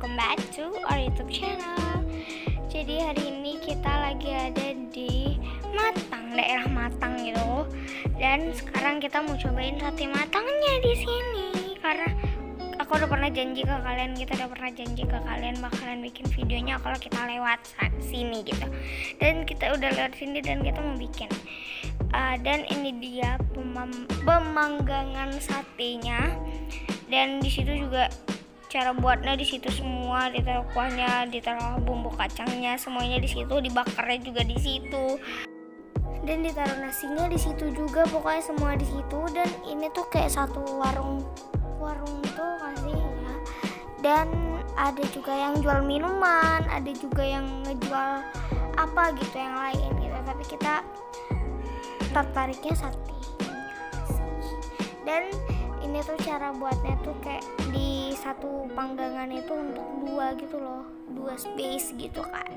welcome back to our YouTube channel. Jadi hari ini kita lagi ada di Matang, daerah Matang gitu. Dan sekarang kita mau cobain sate matangnya di sini karena aku udah pernah janji ke kalian, bakalan bikin videonya kalau kita lewat sini gitu. Dan kita udah lewat sini dan kita mau bikin. Dan ini dia pemanggangan satenya. Dan di situ juga cara buatnya di situ semua, ditaruh kuahnya, ditaruh bumbu kacangnya, semuanya di situ, dibakarnya juga di situ. Dan ditaruh nasinya di situ juga, pokoknya semua di situ. Dan ini tuh kayak satu warung tuh kasih ya. Dan ada juga yang jual minuman, ada juga yang ngejual apa gitu yang lain gitu. Tapi kita tertariknya sate. Dan ini tuh cara buatnya tuh kayak di satu panggangan itu untuk dua gitu loh, dua space gitu kan.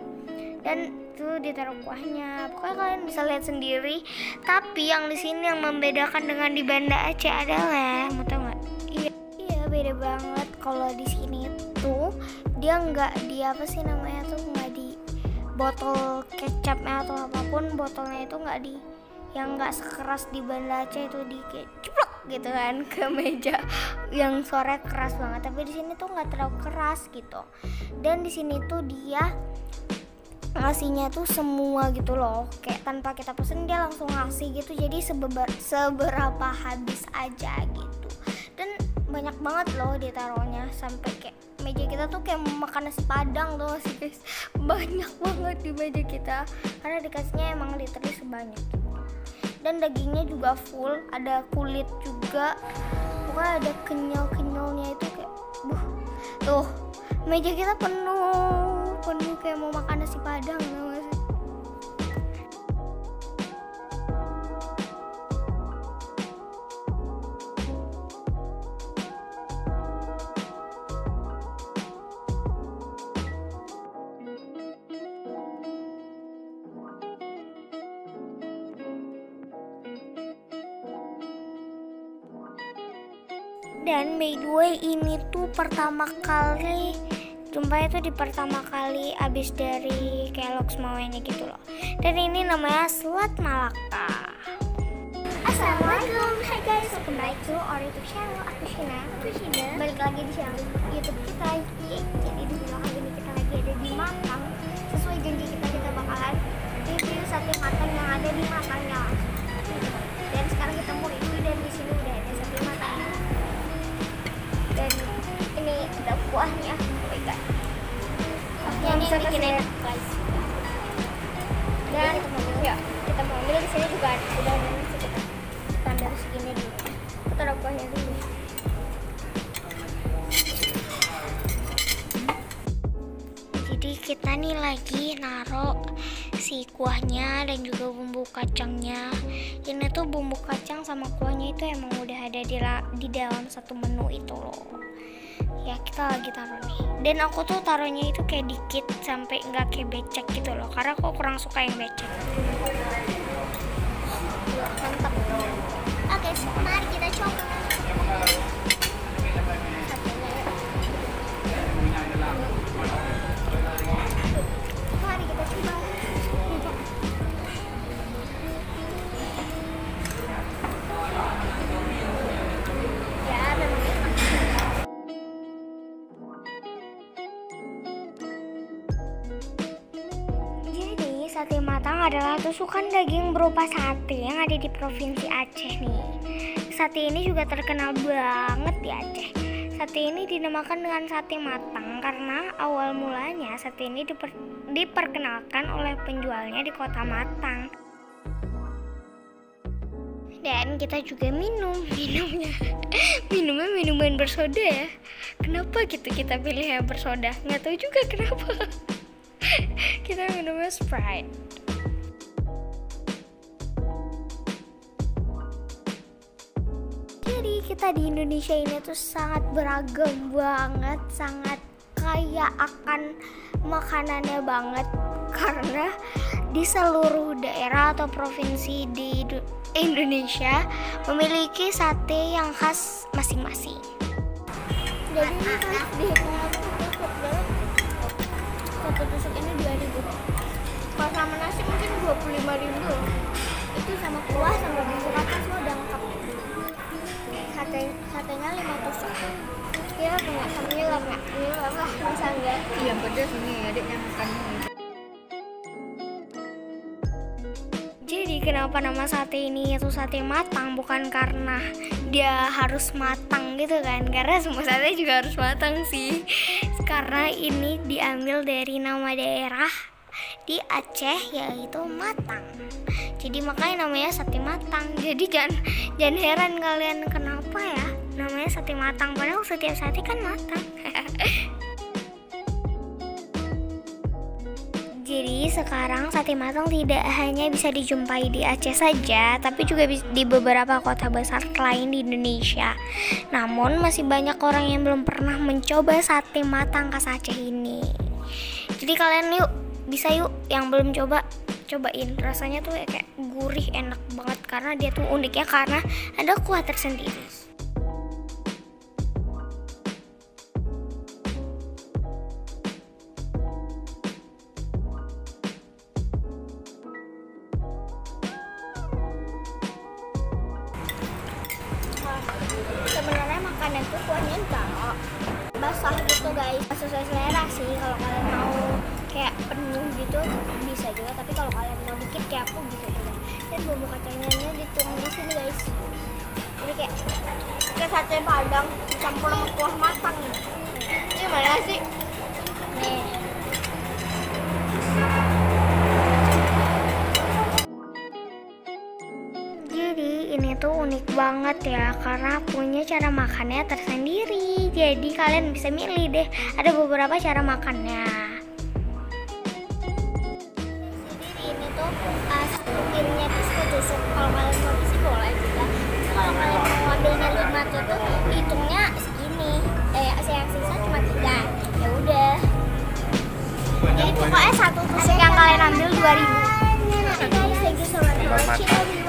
Dan itu ditaruh kuahnya, pokoknya kalian bisa lihat sendiri. Tapi yang di sini yang membedakan dengan di Banda Aceh adalah, mau tau nggak? Iya beda banget. Kalau di sini tuh dia nggak di apa sih namanya tuh, nggak di botol kecapnya atau apapun, botolnya itu nggak di yang nggak sekeras di Banda Aceh itu, di kayak ceplok gitu kan ke meja yang suara keras banget. Tapi di sini tuh nggak terlalu keras gitu. Dan di sini tuh dia ngasihnya tuh semua gitu loh, kayak tanpa kita pesen dia langsung ngasih gitu. Jadi seberapa habis aja gitu. Dan banyak banget loh ditaruhnya, sampai kayak meja kita tuh kayak makan nasi padang tuh sih guys. Banyak banget di meja kita karena dikasihnya emang literally sebanyak gitu. Dan dagingnya juga full, ada kulit juga, pokoknya ada kenyal-kenyalnya itu kayak tuh meja kita penuh kayak mau makan nasi padang tau gak sih? Dan by the way ini tuh pertama kali jumpa itu pertama kali abis dari Kellogg's Mawenya gitu loh. Dan ini namanya Selat Malaka. Assalamualaikum, hai guys, welcome back to our YouTube channel. Aku Shina. Balik lagi di channel YouTube kita. Jadi di video kali ini kita lagi ada di Matang. Sesuai janji kita bakalan review sate matang yang ada di Matangnya langsung. Dan sekarang kita mau review dan di sini udah ada sate matangnya. Dan ini ada kuahnya, oh my god. Yang bisa bikin enak guys. Dan kita mau ambil di sini juga udah ada nasi, kita standar segini dulu. Kita taruh kuahnya dulu. Jadi kita nih lagi naruh si kuahnya dan juga bumbu kacangnya. Ini tuh bumbu kacang sama kuahnya itu emang udah ada di dalam satu menu itu loh. Ya kita lagi taruh nih. Dan aku tuh taruhnya itu kayak dikit sampai nggak kayak becek gitu loh, karena aku kurang suka yang becek. Mantap. Oke, mari kita coba. Mari kita coba. Sate matang adalah tusukan daging berupa sate yang ada di Provinsi Aceh nih. Sate ini juga terkenal banget di Aceh. Sate ini dinamakan dengan sate matang karena awal mulanya sate ini diperkenalkan oleh penjualnya di kota Matang. Dan kita juga minumnya minuman bersoda ya. Kenapa gitu kita pilih yang bersoda? Nggak tahu juga kenapa. Kita minumnya Sprite. Jadi kita di Indonesia ini tuh sangat beragam banget, sangat kaya akan makanannya banget. Karena di seluruh daerah atau provinsi di Indonesia memiliki sate yang khas masing-masing. Jadi ini kan di ngiler nggak? Ngiler nggak? Ngiler lah, bisa nggak? Iya pedas ini adiknya makannya. Jadi kenapa nama sate ini itu sate matang, bukan karena dia harus matang gitu kan, karena semua sate juga harus matang sih. Karena ini diambil dari nama daerah di Aceh yaitu Matang. Jadi makanya namanya sate matang. Jadi jangan heran kalian kenapa ya namanya sate matang, padahal setiap sate kan matang. Jadi sekarang sate matang tidak hanya bisa dijumpai di Aceh saja, tapi juga di beberapa kota besar lain di Indonesia. Namun masih banyak orang yang belum pernah mencoba sate matang khas Aceh ini. Jadi kalian bisa yuk yang belum cobain. Rasanya tuh kayak gurih, enak banget karena dia tuh uniknya karena ada kuah tersendiri. Sebenarnya makanan tuh kuahnya enggak basah gitu guys, sesuai selera sih. Kalau kalian mau kayak penuh gitu bisa juga, tapi kalau kalian mau dikit kayak aku gitu juga. Dan bumbu kacangnya dituang di sini guys, jadi kayak sate padang dicampur sama kuah matang. Ini mana sih nih? Jadi ini tuh unik banget ya karena punya cara makannya tersendiri. Jadi kalian bisa milih deh, ada beberapa cara makannya. Jadi ini tuh satu piringnya tuh setusuk. Kalau kalian mau isi boleh juga. Kalau kalian mau ambilnya 5 tuh hitungnya segini. Yang sisa cuma 3. Ya udah. Jadi pokoknya satu tusuk yang kalian ambil 2.000. Guys, thank you so much for watching.